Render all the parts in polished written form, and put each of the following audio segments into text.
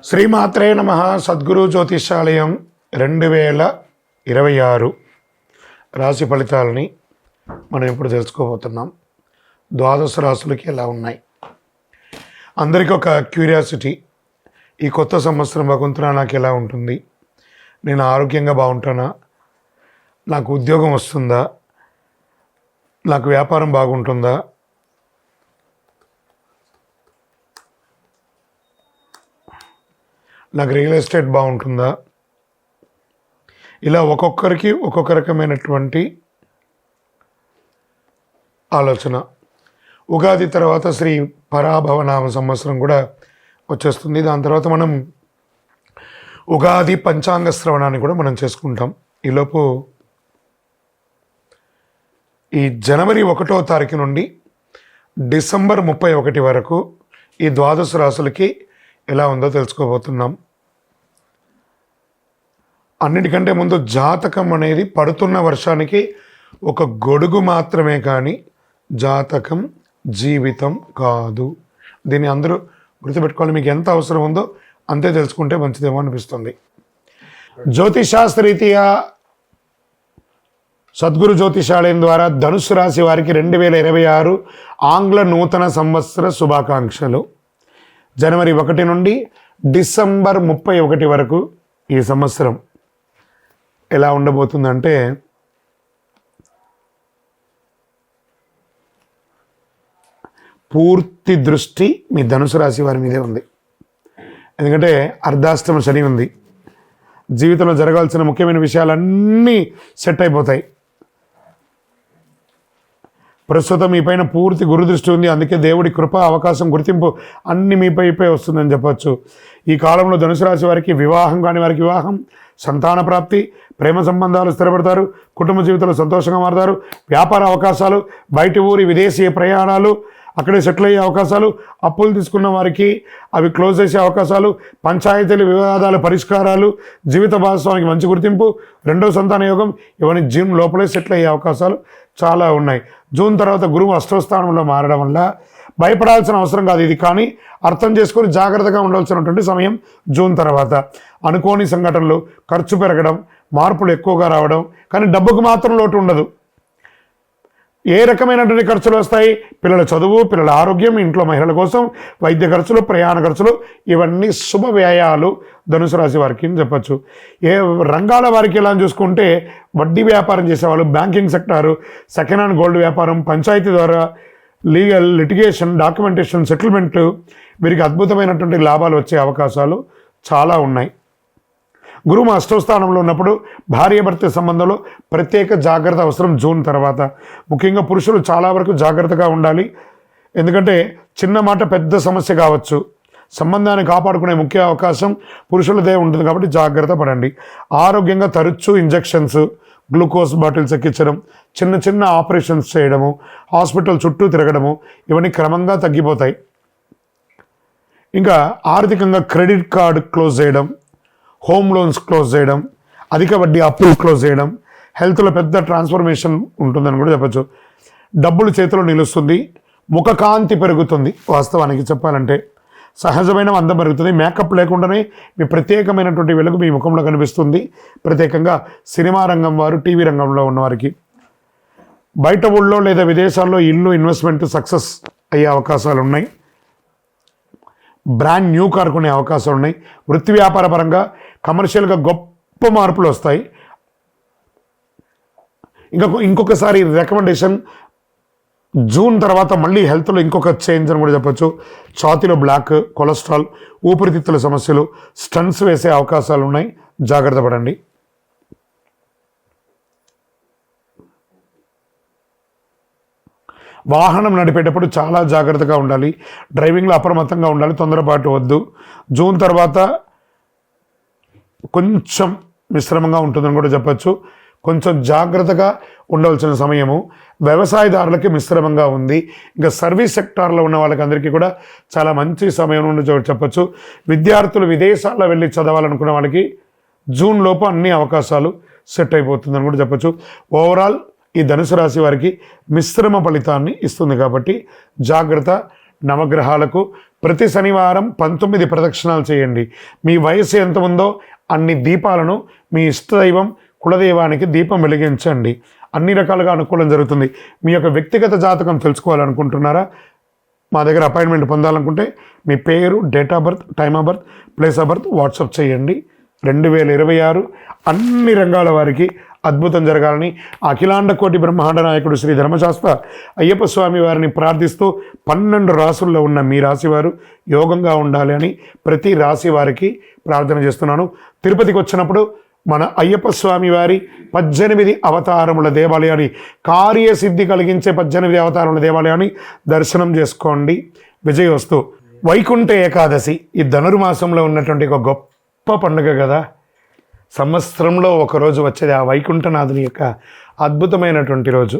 శ్రీమాత్రే నమః. సద్గురు జ్యోతిషాలయం 2026 రాశి ఫలితాలని మనం ఇప్పుడు తెలుసుకోబోతున్నాం. ద్వాదశ రాశులకి ఎలా ఉన్నాయి? అందరికీ ఒక క్యూరియాసిటీ, ఈ కొత్త సంవత్సరం భగవంతుడా నాకు ఎలా ఉంటుంది? నేను ఆరోగ్యంగా బాగుంటానా? నాకు ఉద్యోగం వస్తుందా? నాకు వ్యాపారం బాగుంటుందా? నాకు రియల్ ఎస్టేట్ బాగుంటుందా? ఇలా ఒక్కొక్కరికి ఒక్కొక్క రకమైనటువంటి ఆలోచన. ఉగాది తర్వాత శ్రీ పరాభవనామ సంవత్సరం కూడా వచ్చేస్తుంది. దాని తర్వాత మనం ఉగాది పంచాంగ శ్రవణాన్ని కూడా మనం చేసుకుంటాం. ఈలోపు ఈ జనవరి 1వ తారీఖు నుండి డిసెంబర్ 31 వరకు ఈ ద్వాదశ రాశులకి ఎలా ఉందో తెలుసుకోబోతున్నాం. అన్నిటికంటే ముందు జాతకం అనేది పడుతున్న వర్షానికి ఒక గొడుగు మాత్రమే, కానీ జాతకం జీవితం కాదు. దీన్ని అందరూ గుర్తుపెట్టుకోవాలి. మీకు ఎంత అవసరం ఉందో అంతే తెలుసుకుంటే మంచిదేమో అనిపిస్తుంది. జ్యోతిషాస్త్రరీత్యా సద్గురు జ్యోతిషాలయం ద్వారా ధనుసు రాశి వారికి 2026 ఆంగ్ల నూతన సంవత్సర శుభాకాంక్షలు. జనవరి 1 నుండి డిసెంబర్ 31 వరకు ఈ సంవత్సరం ఎలా ఉండబోతుందంటే, పూర్తి దృష్టి మీ ధనుసు రాశి వారి మీదే ఉంది. ఎందుకంటే అర్ధాష్టమ శని ఉంది. జీవితంలో జరగాల్సిన ముఖ్యమైన విషయాలన్నీ సెట్ అయిపోతాయి. ప్రస్తుతం మీ పైన పూర్తి గురుదృష్టి ఉంది. అందుకే దేవుడి కృప, అవకాశం, గుర్తింపు అన్ని మీపై వస్తుందని చెప్పచ్చు. ఈ కాలంలో ధనుసు రాశి వారికి వివాహం కాని వారికి వివాహం, సంతాన ప్రాప్తి, ప్రేమ సంబంధాలు స్థిరపడతారు, కుటుంబ జీవితంలో సంతోషంగా మారుతారు, వ్యాపార అవకాశాలు, బయటి ఊరి విదేశీ ప్రయాణాలు, అక్కడే సెటిల్ అయ్యే అవకాశాలు, అప్పులు తీసుకున్న వారికి అవి క్లోజ్ చేసే అవకాశాలు, పంచాయతీల వివాదాల పరిష్కారాలు, జీవిత భాగస్వామికి మంచి గుర్తింపు, 2వ సంతాన యోగం, ఇవన్నీ జూన్ లోపలే సెటిల్ అయ్యే అవకాశాలు చాలా ఉన్నాయి. జూన్ తర్వాత గురువు 8వ స్థానంలో మారడం వల్ల భయపడాల్సిన అవసరం కాదు ఇది, కానీ అర్థం చేసుకొని జాగ్రత్తగా ఉండాల్సినటువంటి సమయం జూన్ తర్వాత. అనుకోని సంఘటనలు, ఖర్చు పెరగడం, మార్పులు ఎక్కువగా రావడం, కానీ డబ్బుకు మాత్రం లోటు ఉండదు. ఏ రకమైనటువంటి ఖర్చులు వస్తాయి? పిల్లల చదువు, పిల్లల ఆరోగ్యం, ఇంట్లో మహిళల కోసం వైద్య ఖర్చులు, ప్రయాణ ఖర్చులు, ఇవన్నీ శుభ వ్యయాలు ధనుసు రాశి వారికి అని చెప్పచ్చు. ఏ రంగాల వారికి ఎలా చూసుకుంటే, వడ్డీ వ్యాపారం చేసేవాళ్ళు, banking sector, second hand gold వ్యాపారం, పంచాయతీ ద్వారా లీగల్, లిటిగేషన్, డాక్యుమెంటేషన్, సెటిల్మెంట్, వీరికి అద్భుతమైనటువంటి లాభాలు వచ్చే అవకాశాలు చాలా ఉన్నాయి. గురువు 8వ స్థానంలో ఉన్నప్పుడు భార్యాభర్త సంబంధంలో ప్రత్యేక జాగ్రత్త అవసరం జూన్ తర్వాత. ముఖ్యంగా పురుషులు చాలా వరకు జాగ్రత్తగా ఉండాలి. ఎందుకంటే చిన్న మాట పెద్ద సమస్య కావచ్చు. సంబంధాన్ని కాపాడుకునే ముఖ్య అవకాశం పురుషులదే ఉంటుంది కాబట్టి జాగ్రత్త పడండి. ఆరోగ్యంగా తరచూ ఇంజెక్షన్స్, గ్లూకోజ్ బాటిల్స్ ఎక్కించడం, చిన్న చిన్న ఆపరేషన్స్ చేయడము, హాస్పిటల్ చుట్టూ తిరగడము, ఇవన్నీ క్రమంగా తగ్గిపోతాయి. ఇంకా ఆర్థికంగా క్రెడిట్ కార్డు క్లోజ్ చేయడం, హోమ్ లోన్స్ క్లోజ్ చేయడం, అధిక వడ్డీ అప్పులు క్లోజ్ చేయడం, హెల్త్లో పెద్ద ట్రాన్స్ఫర్మేషన్ ఉంటుందని కూడా చెప్పచ్చు. డబ్బులు చేతిలో నిలుస్తుంది, ముఖకాంతి పెరుగుతుంది. వాస్తవానికి చెప్పాలంటే సహజమైన అందం పెరుగుతుంది. మేకప్ లేకుండానే మీ ప్రత్యేకమైనటువంటి వెలుగు మీ ముఖంలో కనిపిస్తుంది. ప్రత్యేకంగా సినిమా రంగం వారు, టీవీ రంగంలో ఉన్నవారికి బయట ఊళ్ళో లేదా విదేశాల్లో ఇల్లు ఇన్వెస్ట్మెంట్ సక్సెస్ అయ్యే అవకాశాలు ఉన్నాయి. బ్రాండ్ న్యూ కార్ కొనే అవకాశాలు ఉన్నాయి. వృత్తి వ్యాపార పరంగా కమర్షియల్గా గొప్ప మార్పులు వస్తాయి. ఇంకొకసారి రికమెండేషన్, జూన్ తర్వాత మళ్ళీ హెల్త్లో ఇంకొక చేంజ్ అని కూడా చెప్పచ్చు. ఛాతీలో బ్లాక్, కొలెస్ట్రాల్, ఊపిరితిత్తుల సమస్యలు, స్టంట్స్ వేసే అవకాశాలు ఉన్నాయి. జాగ్రత్త పడండి. వాహనం నడిపేటప్పుడు చాలా జాగ్రత్తగా ఉండాలి. డ్రైవింగ్లో అప్రమత్తంగా ఉండాలి. తొందరపాటు వద్దు. జూన్ తర్వాత కొంచెం మిశ్రమంగా ఉంటుందని కూడా చెప్పచ్చు. కొంచెం జాగ్రత్తగా ఉండవలసిన సమయము. వ్యవసాయదారులకి మిశ్రమంగా ఉంది. ఇంకా సర్వీస్ సెక్టార్లో ఉన్న వాళ్ళకి అందరికీ కూడా చాలా మంచి సమయం నుండి చెప్పచ్చు. విద్యార్థులు విదేశాల్లో వెళ్ళి చదవాలనుకున్న వాళ్ళకి జూన్ లోపు అన్ని అవకాశాలు సెట్ అయిపోతుందని కూడా చెప్పచ్చు. ఓవరాల్ ఈ ధనుసు రాశి వారికి మిశ్రమ ఫలితాన్ని ఇస్తుంది కాబట్టి జాగ్రత్త. నవగ్రహాలకు ప్రతి శనివారం 19 ప్రదక్షిణాలు చేయండి. మీ వయసు ఎంత ఉందో అన్ని దీపాలను మీ ఇష్టదైవం కులదైవానికి దీపం వెలిగించండి. అన్ని రకాలుగా అనుకూలం జరుగుతుంది. మీ యొక్క వ్యక్తిగత జాతకం తెలుసుకోవాలనుకుంటున్నారా? మా దగ్గర అపాయింట్మెంట్ పొందాలనుకుంటే మీ పేరు, date of birth, time of birth, place of birth WhatsApp చేయండి. 2026 అన్ని రంగాల వారికి అద్భుతం జరగాలని అఖిలాండ కోటి బ్రహ్మాండ నాయకుడు శ్రీ ధర్మశాస్త్ర అయ్యప్ప స్వామి వారిని ప్రార్థిస్తూ 12 రాసుల్లో ఉన్న మీ రాశి వారు యోగంగా ఉండాలి అని ప్రతి రాశి వారికి ప్రార్థన చేస్తున్నాను. తిరుపతికి వచ్చినప్పుడు మన అయ్యప్ప స్వామి వారి 18 అవతారముల దేవాలయాన్ని, కార్యసిద్ధి కలిగించే 18 అవతారముల దేవాలయాన్ని దర్శనం చేసుకోండి. విజయోస్తు. వైకుంఠ ఏకాదశి ఈ ధనుర్మాసంలో ఉన్నటువంటి ఒక గొప్ప పండుగ కదా. సంవత్సరంలో ఒకరోజు వచ్చేది ఆ వైకుంఠనాథుని యొక్క అద్భుతమైనటువంటి రోజు.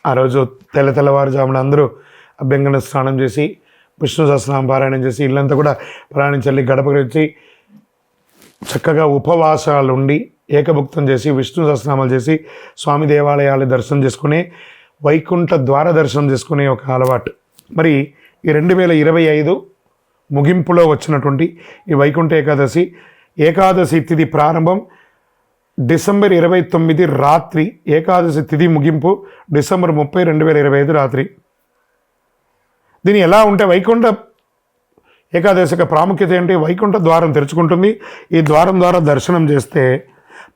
ఆ రోజు తెల్లవారుజామున అందరూ అభ్యంగన స్నానం చేసి విష్ణు సహస్రనామ పారాయణం చేసి ఇల్లంతా కూడా ప్రాణించల్లి గడప వచ్చి చక్కగా ఉపవాసాలు ఉండి ఏకభుక్తం చేసి విష్ణు సహస్రనామాలు చేసి స్వామి దేవాలయాలు దర్శనం చేసుకునే వైకుంఠ ద్వార దర్శనం చేసుకునే ఒక అలవాటు. మరి ఈ 2025 ముగింపులో వచ్చినటువంటి ఈ వైకుంఠ ఏకాదశి తిథి ప్రారంభం డిసెంబర్ 29 రాత్రి, ఏకాదశి తిథి ముగింపు డిసెంబర్ 30, 2025 రాత్రి. దీని ఎలా ఉంటే వైకుంఠ ఏకాదశి యొక్క ప్రాముఖ్యత ఏంటి? వైకుంఠ ద్వారం తెరుచుకుంటుంది. ఈ ద్వారం ద్వారా దర్శనం చేస్తే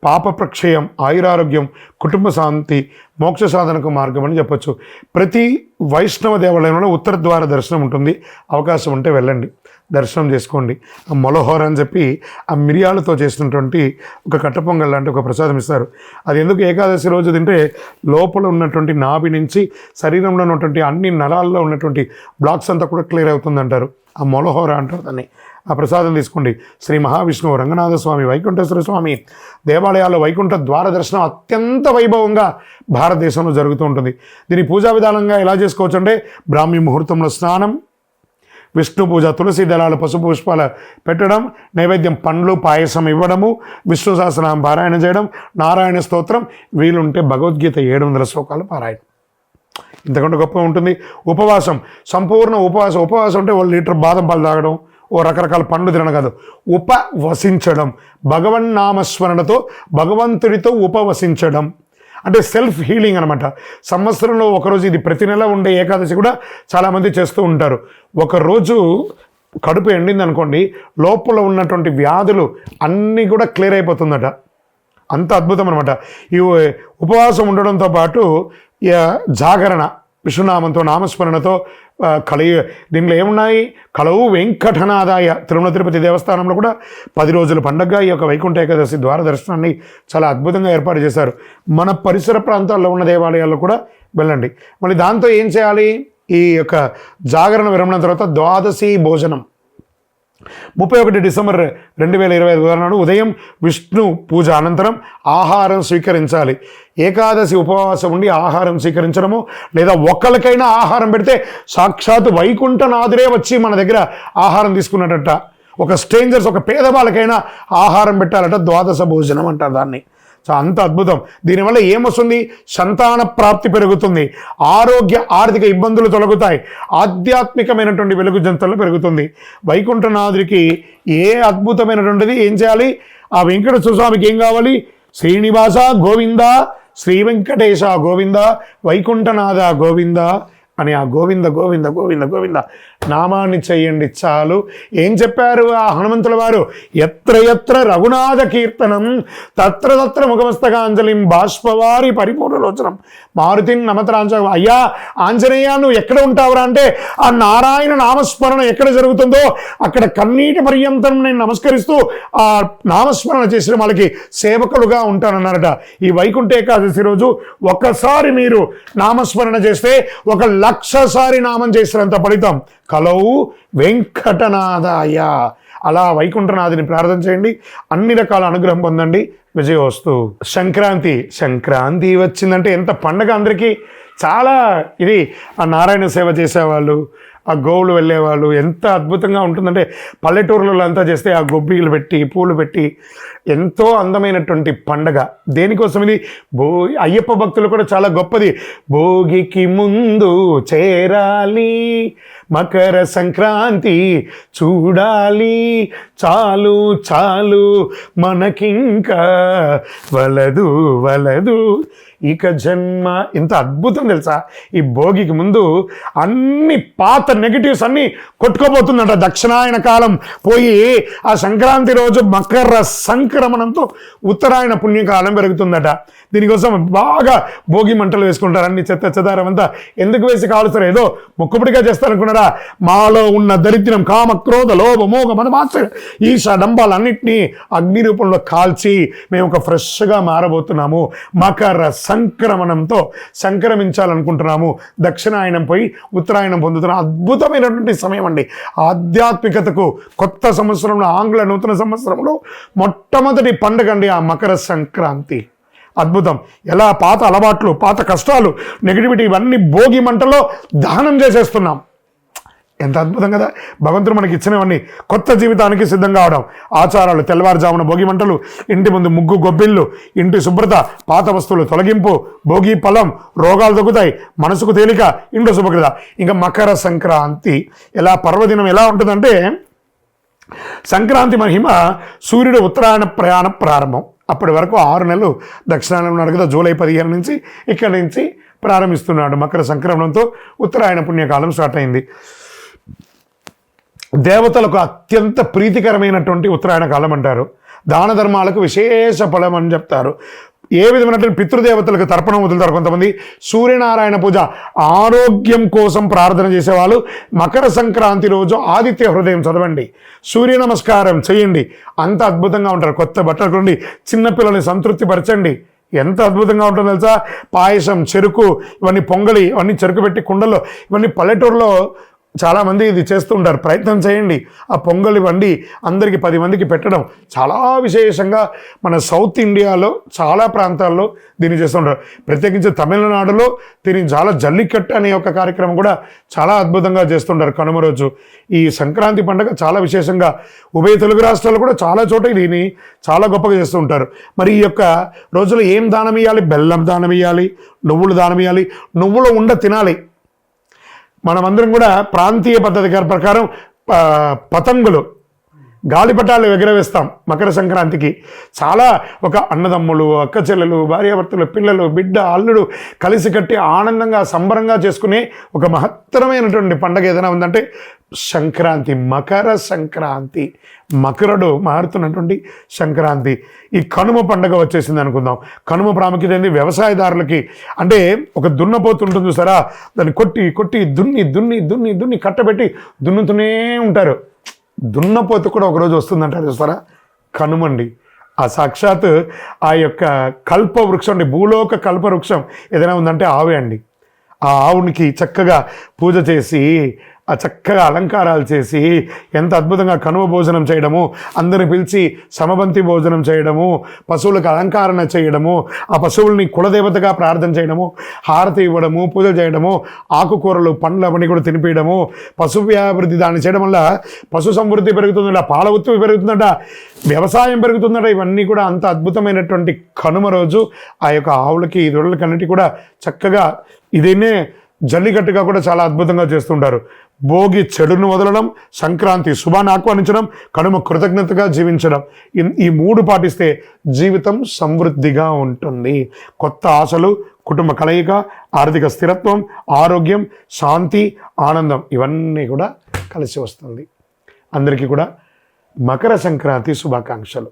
పాప ప్రక్షయం, ఆయురారోగ్యం, కుటుంబ శాంతి, మోక్ష సాధనకు మార్గం అని చెప్పొచ్చు. ప్రతి వైష్ణవ దేవాలయంలో ఉత్తర ద్వార దర్శనం ఉంటుంది. అవకాశం ఉంటే వెళ్ళండి, దర్శనం చేసుకోండి. ఆ మొలహోర అని చెప్పి ఆ మిరియాలతో చేసినటువంటి ఒక కట్టపొంగల్ లాంటి ఒక ప్రసాదం ఇస్తారు. అది ఎందుకు ఏకాదశి రోజు తింటే లోపల ఉన్నటువంటి నాభి నుంచి శరీరంలో ఉన్నటువంటి అన్ని నరాల్లో ఉన్నటువంటి బ్లాక్స్ అంతా కూడా క్లియర్ అవుతుందంటారు. ఆ మొలహోర అంటారు దాన్ని. ఆ ప్రసాదం తీసుకోండి. శ్రీ మహావిష్ణువు, రంగనాథ స్వామి, వైకుంఠేశ్వర స్వామి దేవాలయాల్లో వైకుంఠ ద్వార దర్శనం అత్యంత వైభవంగా భారతదేశంలో జరుగుతూ ఉంటుంది. దీని పూజా విధానంగా ఎలా చేసుకోవచ్చు అంటే బ్రాహ్మీ ముహూర్తంలో స్నానం, విష్ణు పూజ, తులసి దళాలు, పసుపు పుష్పాలు పెట్టడం, నైవేద్యం పండ్లు పాయసం ఇవ్వడము, విష్ణు సహస్రనామం పారాయణ చేయడం, నారాయణ స్తోత్రం, వీలుంటే భగవద్గీత 700 శ్లోకాలు పారాయణ. ఇంతకంటే గొప్ప ఉంటుంది. ఉపవాసం, సంపూర్ణ ఉపవాసం అంటే 1 లీటర్ బాదం పాలు తాగడం, రకరకాల పండ్లు తినడం కాదు, ఉపవసించడం. భగవన్నామస్మరణతో భగవంతుడితో ఉపవసించడం అంటే సెల్ఫ్ హీలింగ్ అనమాట. సంవత్సరంలో ఒకరోజు, ఇది ప్రతి నెల ఉండే ఏకాదశి కూడా చాలామంది చేస్తూ ఉంటారు. ఒకరోజు కడుపు ఎండింది అనుకోండి, లోపల ఉన్నటువంటి వ్యాధులు అన్నీ కూడా క్లియర్ అయిపోతుందట. అంత అద్భుతం అనమాట. ఈ ఉపవాసం ఉండడంతో పాటు జాగరణ, విష్ణునామంతో, నామస్మరణతో దీనిలో ఏమున్నాయి? కలవు వెంకటనాదాయ. తిరుమల తిరుపతి దేవస్థానంలో కూడా 10 రోజుల పండగగా ఈ యొక్క వైకుంఠ ఏకాదశి ద్వార దర్శనాన్ని చాలా అద్భుతంగా ఏర్పాటు చేశారు. మన పరిసర ప్రాంతాల్లో ఉన్న దేవాలయాల్లో కూడా వెళ్ళండి. మళ్ళీ దాంతో ఏం చేయాలి? ఈ యొక్క జాగరణ విరమణ తర్వాత ద్వాదశి భోజనం 31 డిసెంబర్ 2025 నాడు ఉదయం విష్ణు పూజ అనంతరం ఆహారం స్వీకరించాలి. ఏకాదశి ఉపవాసం ఉండి ఆహారం స్వీకరించడము, లేదా ఒక్కరికైనా ఆహారం పెడితే సాక్షాత్ వైకుంఠనాథుడే వచ్చి మన దగ్గర ఆహారం తీసుకున్నట్ట. ఒక స్ట్రేంజర్స్, ఒక పేదవాళ్ళకైనా ఆహారం పెట్టాలట. ద్వాదశ భోజనం అంటారు దాన్ని. అంత అద్భుతం. దీనివల్ల ఏమొస్తుంది? సంతాన ప్రాప్తి పెరుగుతుంది, ఆర్థిక ఇబ్బందులు తొలగుతాయి, ఆధ్యాత్మికమైనటువంటి వెలుగు జంతలు పెరుగుతుంది. వైకుంఠనాథుడికి ఏ అద్భుతమైనటువంటిది ఏం చేయాలి? ఆ వెంకటేశ్వర స్వామికి ఏం కావాలి? శ్రీనివాస గోవింద, శ్రీ వెంకటేశ గోవింద, వైకుంఠనాథ గోవింద అని ఆ గోవింద గోవింద గోవింద గోవింద నామాన్ని చెయ్యండి చాలు. ఏం చెప్పారు ఆ హనుమంతుల వారు? ఎత్ర ఎత్ర రఘునాథ కీర్తనం తత్ర తత్ర ముఖమస్తకాంజలిం బాష్పవారి పరిపూర్ణలోచనం మారుతిని నమతరాంజ. అయ్యా ఆంజనేయ, నువ్వు ఎక్కడ ఉంటావురా అంటే ఆ నారాయణ నామస్మరణ ఎక్కడ జరుగుతుందో అక్కడ కన్నీటి పర్యంతం నేను నమస్కరిస్తూ ఆ నామస్మరణ చేసిన వాళ్ళకి సేవకులుగా ఉంటానన్నారట. ఈ వైకుంఠ ఏకాదశి రోజు ఒక్కసారి మీరు నామస్మరణ చేస్తే 1,00,000 సారి నామం చేసినంత ఫలితం. కలవు వెంకటనాథాయ. అలా వైకుంఠనాథుని ప్రార్థన చేయండి, అన్ని రకాల అనుగ్రహం పొందండి. విజయోస్తు. సంక్రాంతి వచ్చిందంటే ఎంత పండగ అందరికీ. చాలా ఇది ఆ నారాయణ సేవ చేసేవాళ్ళు, ఆ గోవులు వెళ్ళేవాళ్ళు ఎంత అద్భుతంగా ఉంటుందంటే పల్లెటూరులలో అంతా చేస్తే ఆ గొబ్బిలు పెట్టి పూలు పెట్టి ఎంతో అందమైనటువంటి పండగ. దేనికోసం ఇది? అయ్యప్ప భక్తులు కూడా చాలా గొప్పది. భోగికి ముందు చేరాలి మకర సంక్రాంతి చూడాలి, చాలు చాలు మనకింకా వలదు వలదు ఇక జన్మ. ఇంత అద్భుతం తెలుసా? ఈ భోగికి ముందు అన్ని పాత నెగిటివ్స్ అన్నీ కొట్టుకోబోతుందట. దక్షిణాయన కాలం పోయి ఆ సంక్రాంతి రోజు మకర సంక్రమణంతో ఉత్తరాయణ పుణ్యకాలం పెరుగుతుందట. దీనికోసం బాగా భోగి మంటలు వేసుకుంటారు. అన్ని చెత్త చెదారం అంతా ఎందుకు వేసి కాలుస్తారు? ఏదో మొక్కుబడిగా చేస్తారనుకున్నారా? మాలో ఉన్న దరిద్రం, కామ, క్రోధ, లోభ, మోహ, మదమాత్సర్య, ఈశ, డంబాలన్నింటినీ అగ్ని రూపంలో కాల్చి మేము ఒక ఫ్రెష్గా మారబోతున్నాము. మకర సంక్రమణంతో సంక్రమించాలనుకుంటున్నాము. దక్షిణాయనం పోయి ఉత్తరాయణం పొందుతున్న అద్భుతమైనటువంటి సమయం అండి. ఆధ్యాత్మికతకు కొత్త సంవత్సరంలో, ఆంగ్ల నూతన సంవత్సరంలో మొట్టమొదటి పండుగ అండి ఆ మకర సంక్రాంతి. అద్భుతం. ఎలా పాత అలవాట్లు, పాత కష్టాలు, నెగిటివిటీ ఇవన్నీ భోగి మంటలో దహనం చేసేస్తున్నాం. ఎంత అద్భుతం కదా! భగవంతుడు మనకి ఇచ్చినవన్నీ కొత్త జీవితానికి సిద్ధంగా అవడం. ఆచారాలు, తెల్లవారుజామున భోగి మంటలు, ఇంటి ముందు ముగ్గు, గొబ్బిళ్ళు, ఇంటి శుభ్రత, పాత వస్తువులు తొలగింపు, భోగి ఫలం, రోగాలు తగ్గుతాయి, మనసుకు తేలిక, ఇంట్లో శుభ్రత. ఇంకా మకర సంక్రాంతి ఎలా పర్వదినం ఎలా ఉంటుందంటే, సంక్రాంతి మహిమ సూర్యుడు ఉత్తరాయణ ప్రయాణ ప్రారంభం. అప్పటి వరకు 6 నెలలు దక్షిణాయనం ఉన్నాడు కదా. జూలై 15 నుంచి ఇక్కడి నుంచి ప్రారంభిస్తున్నాడు. మకర సంక్రమణంతో ఉత్తరాయణ పుణ్యకాలం స్టార్ట్ అయింది. దేవతలకు అత్యంత ప్రీతికరమైనటువంటి ఉత్తరాయణ కాలం అంటారు. దాన ధర్మాలకు విశేష ఫలం అని చెప్తారు. ఏ విధమైనటువంటి పితృదేవతలకు తర్పణం వదులుతారు కొంతమంది. సూర్యనారాయణ పూజ, ఆరోగ్యం కోసం ప్రార్థన చేసేవాళ్ళు మకర సంక్రాంతి రోజు ఆదిత్య హృదయం చదవండి, సూర్య నమస్కారం చేయండి. అంత అద్భుతంగా ఉంటారు. కొత్త బట్టలు కొండి చిన్నపిల్లల్ని సంతృప్తి పరచండి. ఎంత అద్భుతంగా ఉంటుందో తెలుసా? పాయసం, చెరుకు, ఇవన్నీ పొంగలి, ఇవన్నీ చెరుకు పెట్టి కుండల్లో, ఇవన్నీ పల్లెటూరులో చాలామంది ఇది చేస్తుంటారు. ప్రయత్నం చేయండి. ఆ పొంగలి వండి అందరికీ 10 మందికి పెట్టడం చాలా విశేషంగా మన సౌత్ ఇండియాలో చాలా ప్రాంతాల్లో దీన్ని చేస్తుంటారు. ప్రత్యేకించి తమిళనాడులో దీన్ని చాలా జల్లికట్టు అనే ఒక కార్యక్రమం కూడా చాలా అద్భుతంగా చేస్తుంటారు కనుమ రోజు. ఈ సంక్రాంతి పండుగ చాలా విశేషంగా ఉభయ తెలుగు రాష్ట్రాల్లో కూడా చాలా చోట దీన్ని చాలా గొప్పగా చేస్తూ ఉంటారు. మరి ఈ యొక్క రోజులో ఏం దానం ఇవ్వాలి? బెల్లం దానం ఇవ్వాలి, నువ్వులు దానం ఇవ్వాలి, నువ్వుల ఉండ తినాలి. మనమందరం కూడా ప్రాంతీయ పద్ధతి ప్రకారం పతంగులు, గాలిపటాలు ఎగరవేస్తాం మకర సంక్రాంతికి. చాలా ఒక అన్నదమ్ములు, అక్క చెల్లెలు, భార్యాభర్తలు, పిల్లలు, బిడ్డ, అల్లుడు కలిసి కట్టి ఆనందంగా సంబరంగా చేసుకునే ఒక మహత్తరమైనటువంటి పండుగ ఏదైనా ఉందంటే సంక్రాంతి. మకర సంక్రాంతి, మకరుడు మారుతున్నటువంటి సంక్రాంతి. ఈ కనుమ పండుగ వచ్చేసింది అనుకుందాం. కనుమ ప్రాముఖ్యత ఏంది? వ్యవసాయదారులకి. అంటే ఒక దున్నపోతు ఉంటుంది సరా, దాన్ని కొట్టి కొట్టి దున్ని దున్ని దున్ని దున్ని కట్టబెట్టి దున్నుతూనే ఉంటారు. దున్నపోతు కూడా ఒకరోజు వస్తుందంటారు చూస్తారా, కనుమండి. ఆ సాక్షాత్ ఆ యొక్క కల్ప వృక్షం అండి, భూలోక కల్ప వృక్షం ఏదైనా ఉందంటే ఆవే అండి. ఆ ఆవునికి చక్కగా పూజ చేసి, ఆ చక్కగా అలంకారాలు చేసి, ఎంత అద్భుతంగా కనుమ భోజనం చేయడము, అందరిని పిలిచి సమబంతి భోజనం చేయడము, పశువులకు అలంకరణ చేయడము, ఆ పశువుల్ని కులదేవతగా ప్రార్థన చేయడము, హారతి ఇవ్వడము, పూజ చేయడము, ఆకుకూరలు, పండ్లు అవన్నీ కూడా తినిపించడము, పశు వ్యాభివృద్ధి దాన్ని చేయడం వల్ల పశు సమృద్ధి పెరుగుతుందట, పాల ఉత్పత్తి పెరుగుతుందట, వ్యవసాయం పెరుగుతుందట. ఇవన్నీ కూడా అంత అద్భుతమైనటువంటి కనుమ రోజు ఆ యొక్క ఆవులకి, దొడలకన్నిటి కూడా చక్కగా ఇదేనే జల్లికట్టుగా కూడా చాలా అద్భుతంగా చేస్తుంటారు. భోగి చెడును వదలడం, సంక్రాంతి శుభాన్ని ఆహ్వానించడం, కనుమ కృతజ్ఞతగా జీవించడం. ఈ 3 పాటిస్తే జీవితం సమృద్ధిగా ఉంటుంది. కొత్త ఆశలు, కుటుంబ కలయిక, ఆర్థిక స్థిరత్వం, ఆరోగ్యం, శాంతి, ఆనందం ఇవన్నీ కూడా కలిసి వస్తుంది. అందరికీ కూడా మకర సంక్రాంతి శుభాకాంక్షలు.